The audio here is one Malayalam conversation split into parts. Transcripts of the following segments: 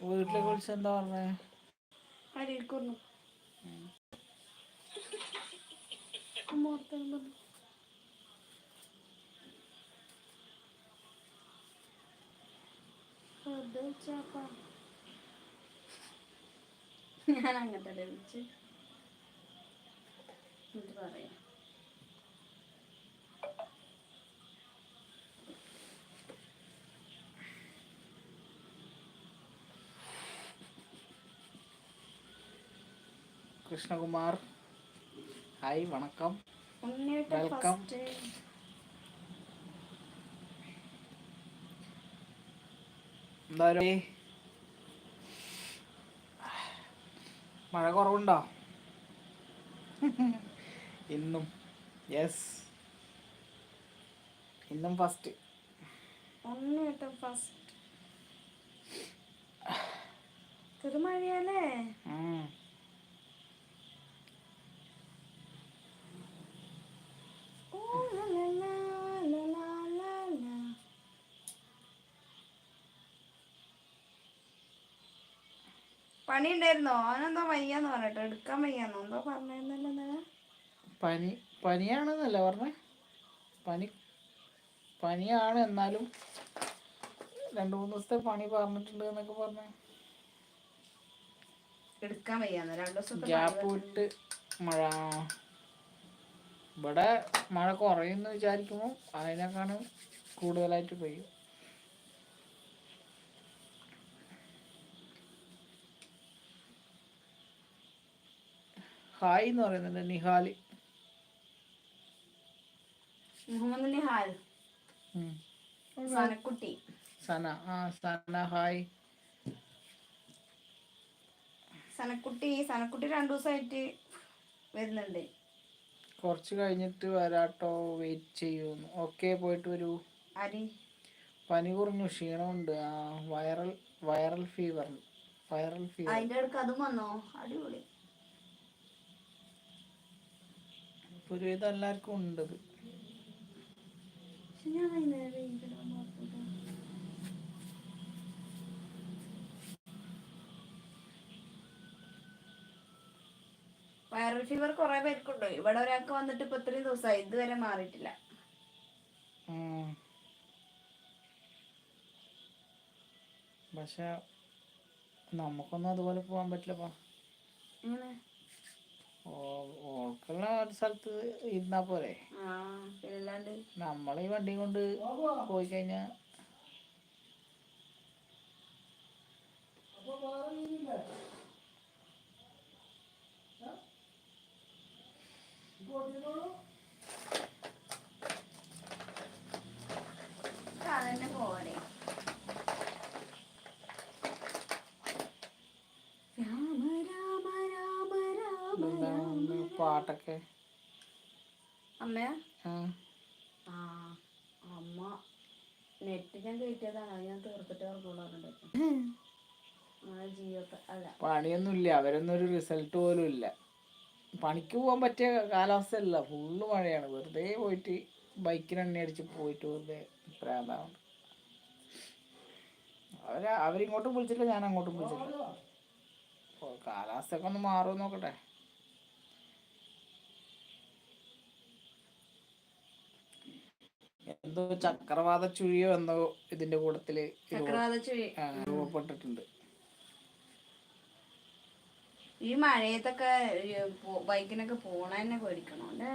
വീട്ടിലേക്ക് വിളിച്ച എന്താ പറഞ്ഞേ? ഞാൻ അങ്ങനത്തെ വിളിച്ച് പറയാം. കൃഷ്ണകുമാർ ഹായ് വണക്കം വെൽക്കം. എന്താ മഴ കുറവുണ്ടോ ഇന്നും? യെസ്, ഇന്നും ഫസ്റ്റ്. മഴയല്ലേ? പണി ഉണ്ടായിരുന്നോ? അവനെന്തോ വയ്യാന്ന് പറഞ്ഞിട്ടോ, എടുക്കാൻ വയ്യാന്നോ എന്തോ പറഞ്ഞിരുന്നല്ലോ. പനിയാണെന്നല്ല പറഞ്ഞേ. പനിയാണ്, എന്നാലും 2-3 ദിവസത്തെ പണി പറഞ്ഞിട്ടുണ്ട് എന്നൊക്കെ പറഞ്ഞേ. എടുക്കാൻ വയ്യാന്ന് 2 ദിവസത്തെ ഗ്യാപ്പ് വിട്ട് മഴ. ഇവിടെ മഴ കുറയുമെന്ന് വിചാരിക്കുമ്പോൾ അതിനേക്കാളും കൂടുതലായിട്ട് പെയ്യും. ഹായ് എന്ന് പറയുന്നുണ്ട് നിഹാൽ. മുഹമ്മദ് നിഹാൽ. സനക്കുട്ടി. സന ഹായ്. സനക്കുട്ടി 2 ദിവസമായിട്ട് വരുന്നുണ്ട്. കുറച്ച് കഴിഞ്ഞിട്ട് വരാട്ടോ, വെയിറ്റ് ചെയ്യുന്നു. ഓക്കെ, പോയിട്ട് വരൂ. പനി കുറഞ്ഞു, ക്ഷീണമുണ്ട്. Viral fever. അതിന്റെ ഇടയ്ക്ക് അതും വന്നോ? അടിപൊളി. ഒരുവിധം എല്ലാവർക്കും ഉണ്ടത്. വൈറൽ ഫീവർ കുറെ പേർക്കുണ്ടോ? ഇവിടെ ഒരാൾക്ക് വന്നിട്ട് ഇപ്പൊ 3 ദിവസമായി, ഇതുവരെ മാറിയിട്ടില്ല. പക്ഷെ നമുക്കൊന്നും അതുപോലെ പോകാൻ പറ്റില്ലപ്പാ. ഓൾക്കുള്ള ഒരു സ്ഥലത്ത് ഇരുന്നാ പോരെ. നമ്മളീ വണ്ടി കൊണ്ട് പോയി കഴിഞ്ഞാ അതന്നെ പോവാനേ. പാട്ടൊക്കെ അമ്മ നെറ്റ് ഞാൻ കയറ്റിയതാണ്, ഞാൻ തീർത്തിട്ട് പണിയൊന്നുമില്ല. അവരൊന്നും ഒരു റിസൾട്ട് പോലും ഇല്ല. പണിക്ക് പോകാൻ പറ്റിയ കാലാവസ്ഥയല്ല, ഫുള്ള് മഴയാണ്. വെറുതെ പോയിട്ട് ബൈക്കിന് എണ്ണ അടിച്ച് പോയിട്ട് വെറുതെ പ്രാന്താണ്. അവരിങ്ങോട്ടും വിളിച്ചില്ല, ഞാൻ അങ്ങോട്ടും വിളിച്ചില്ല. കാലാവസ്ഥയൊക്കെ ഒന്ന് മാറുമെന്ന് നോക്കട്ടെ. എന്തോ ചക്രവാത ചുഴിയോ എന്തോ ഇതിന്റെ കൂട്ടത്തില് രൂപപ്പെട്ടിട്ടുണ്ട്. ഈ മഴയത്തൊക്കെ ബൈക്കിനൊക്കെ പോണ തന്നെ പേടിക്കണോ അല്ലേ?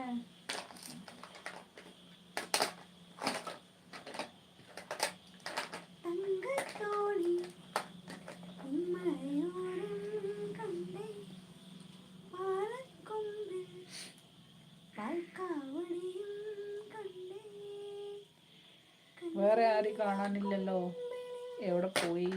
വേറെ ആരും കാണാനില്ലല്ലോ, എവിടെ പോയി?